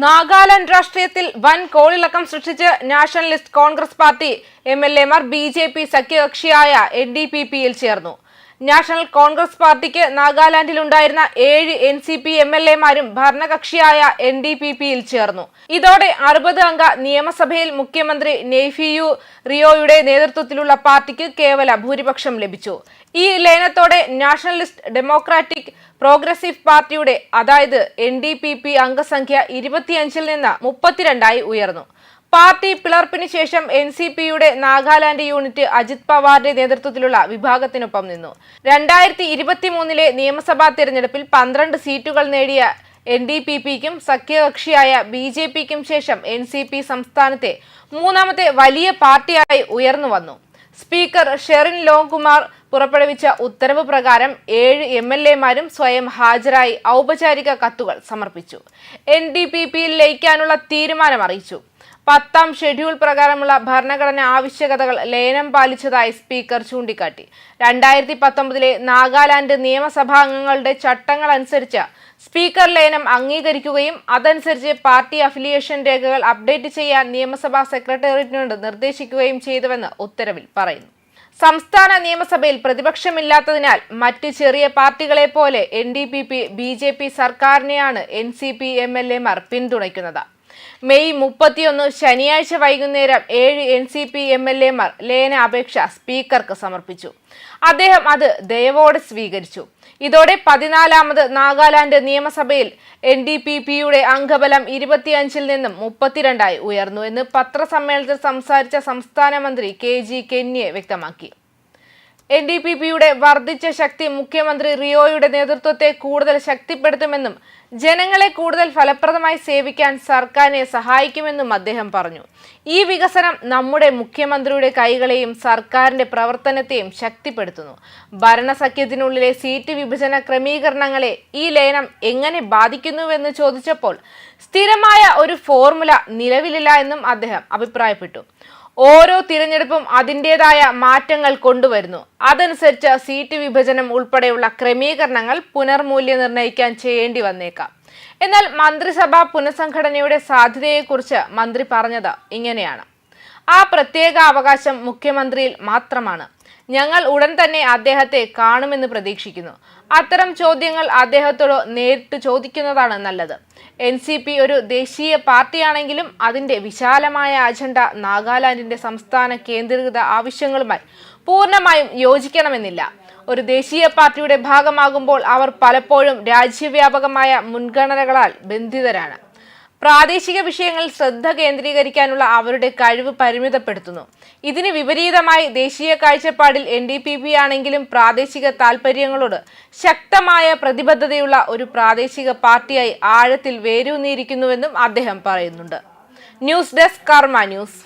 നാഗാലാൻഡ് രാഷ്ട്രീയത്തിൽ വൻ കോളിളക്കം സൃഷ്ടിച്ച് നാഷണലിസ്റ്റ് കോൺഗ്രസ് പാർട്ടി എംഎൽഎമാർ ബിജെപി സഖ്യകക്ഷിയായ എൻഡിപിപിയിൽ ചേർന്നു. നാഷണൽ കോൺഗ്രസ് പാർട്ടിക്ക് നാഗാലാൻഡിലുണ്ടായിരുന്ന 7 എൻസിപി എംഎൽഎമാരും ഭരണകക്ഷിയായ എൻഡിപിപിയിൽ ചേർന്നു. ഇതോടെ 60 അംഗ നിയമസഭയിൽ മുഖ്യമന്ത്രി നെയ്ഫിയു റിയോയുടെ നേതൃത്വത്തിലുള്ള പാർട്ടിക്ക് കേവല ഭൂരിപക്ഷം ലഭിച്ചു. ഈ ലയനത്തോടെ നാഷണലിസ്റ്റ് ഡെമോക്രാറ്റിക് പ്രോഗ്രസീവ് പാർട്ടിയുടെ അതായത് എൻഡിപിപി അംഗസംഖ്യ 25-ൽ നിന്ന് 32-ആയി ഉയർന്നു. പാർട്ടി പിളർപ്പിന് ശേഷം എൻസിപിയുടെ നാഗാലാൻഡ് യൂണിറ്റ് അജിത് പവാറിന്റെ നേതൃത്വത്തിലുള്ള വിഭാഗത്തിനൊപ്പം നിന്നു. 2023-ലെ നിയമസഭാ തിരഞ്ഞെടുപ്പിൽ 12 സീറ്റുകൾ നേടിയ എൻഡിപിപിക്കും സഖ്യകക്ഷിയായ ബിജെപിക്കും ശേഷം എൻസിപി സംസ്ഥാനത്തെ മൂന്നാമത്തെ വലിയ പാർട്ടിയായി ഉയർന്നു വന്നു. സ്പീക്കർ ഷെറിൻ ലോങ്കുമാർ പുറപ്പെടുവിച്ച ഉത്തരവ് പ്രകാരം 7 എംഎൽഎമാരും സ്വയം ഹാജരായി ഔപചാരിക കത്തുകൾ സമർപ്പിച്ചു. എൻഡിപിപിയിൽ ലയിക്കാനുള്ള തീരുമാനം അറിയിച്ചു. 10ാം ഷെഡ്യൂൾ പ്രകാരമുള്ള ഭരണഘടനാ ആവശ്യകതകൾ ലയനം പാലിച്ചതായി സ്പീക്കർ ചൂണ്ടിക്കാട്ടി. 2019-ലെ നാഗാലാൻഡ് നിയമസഭാംഗങ്ങളുടെ ചട്ടങ്ങൾ അനുസരിച്ച് സ്പീക്കർ ലയനം അംഗീകരിക്കുകയും അതനുസരിച്ച് പാർട്ടി അഫിലിയേഷൻ രേഖകൾ അപ്ഡേറ്റ് ചെയ്യാൻ നിയമസഭാ സെക്രട്ടേറിയറ്റിനോട് നിർദ്ദേശിക്കുകയും ചെയ്തുവെന്ന് ഉത്തരവിൽ പറയുന്നു. സംസ്ഥാന നിയമസഭയിൽ പ്രതിപക്ഷമില്ലാത്തതിനാൽ മറ്റ് ചെറിയ പാർട്ടികളെ പോലെ എൻഡിപിപി ബിജെപി സർക്കാരിനെയാണ് എൻസിപി എംഎൽഎമാർ പിന്തുണയ്ക്കുന്നത്. മെയ് 31 ശനിയാഴ്ച വൈകുന്നേരം 7 എൻസിപി എംഎൽഎമാർ ലയന അപേക്ഷ സ്പീക്കർക്ക് സമർപ്പിച്ചു. അദ്ദേഹം അത് ദയവോടെ സ്വീകരിച്ചു. ഇതോടെ 14ാമത് നാഗാലാൻഡ് നിയമസഭയിൽ എൻഡിപിപിയുടെ അംഗബലം 25-ൽ നിന്നും 32-ആയി ഉയർന്നു എന്ന് പത്രസമ്മേളനത്തിൽ സംസാരിച്ച സംസ്ഥാന മന്ത്രി കെ.ജി. കെന്നിയെ വ്യക്തമാക്കി. എൻഡിപിപിയുടെ വർദ്ധിച്ച ശക്തി മുഖ്യമന്ത്രി റിയോയുടെ നേതൃത്വത്തെ കൂടുതൽ ശക്തിപ്പെടുത്തുമെന്നും ജനങ്ങളെ കൂടുതൽ ഫലപ്രദമായി സേവിക്കാൻ സർക്കാരിനെ സഹായിക്കുമെന്നും അദ്ദേഹം പറഞ്ഞു. ഈ വികസനം നമ്മുടെ മുഖ്യമന്ത്രിയുടെ കൈകളെയും സർക്കാരിന്റെ പ്രവർത്തനത്തെയും ശക്തിപ്പെടുത്തുന്നു. ഭരണസഖ്യത്തിനുള്ളിലെ സീറ്റ് വിഭജന ക്രമീകരണങ്ങളെ ഈ ലയനം എങ്ങനെ ബാധിക്കുന്നുവെന്ന് ചോദിച്ചപ്പോൾ സ്ഥിരമായ ഒരു ഫോർമുല നിലവിലില്ല എന്നും അദ്ദേഹം അഭിപ്രായപ്പെട്ടു. ഓരോ തിരഞ്ഞെടുപ്പും അതിൻ്റെതായ മാറ്റങ്ങൾ കൊണ്ടുവരുന്നു. അതനുസരിച്ച് സീറ്റ് വിഭജനം ഉൾപ്പെടെയുള്ള ക്രമീകരണങ്ങൾ പുനർമൂല്യനിർണ്ണയിക്കാൻ ചെയ്യേണ്ടി വന്നേക്കാം. എന്നാൽ മന്ത്രിസഭാ പുനഃസംഘടനയുടെ സാധ്യതയെക്കുറിച്ച് മന്ത്രി പറഞ്ഞത് ഇങ്ങനെയാണ്: ആ പ്രത്യേക അവകാശം മുഖ്യമന്ത്രിയിൽ മാത്രമാണ്. ഞങ്ങൾ ഉടൻ തന്നെ അദ്ദേഹത്തെ കാണുമെന്ന് പ്രതീക്ഷിക്കുന്നു. അത്തരം ചോദ്യങ്ങൾ അദ്ദേഹത്തോട് നേരിട്ട് ചോദിക്കുന്നതാണ് നല്ലത്. എൻസിപി ഒരു ദേശീയ പാർട്ടിയാണെങ്കിലും അതിന്റെ വിശാലമായ അജണ്ട നാഗാലാൻഡിന്റെ സംസ്ഥാന കേന്ദ്രീകൃത ആവശ്യങ്ങളുമായി പൂർണ്ണമായും യോജിക്കണമെന്നില്ല. ഒരു ദേശീയ പാർട്ടിയുടെ ഭാഗമാകുമ്പോൾ അവർ പലപ്പോഴും രാജ്യവ്യാപകമായ മുൻഗണനകളാൽ ബന്ധിതരാണ്. പ്രാദേശിക വിഷയങ്ങളിൽ ശ്രദ്ധ കേന്ദ്രീകരിക്കാനുള്ള അവരുടെ കഴിവ് പരിമിതപ്പെടുത്തുന്നു. ഇതിന് വിപരീതമായി ദേശീയ കാഴ്ചപ്പാടിൽ എൻഡിപിപി ആണെങ്കിലും പ്രാദേശിക താൽപര്യങ്ങളോട് ശക്തമായ പ്രതിബദ്ധതയുള്ള ഒരു പ്രാദേശിക പാർട്ടിയായി ആഴത്തിൽ വേരൂന്നിയിരിക്കുന്നുവെന്നും അദ്ദേഹം പറയുന്നുണ്ട്. ന്യൂസ് ഡെസ്ക് കർമ്മ ന്യൂസ്.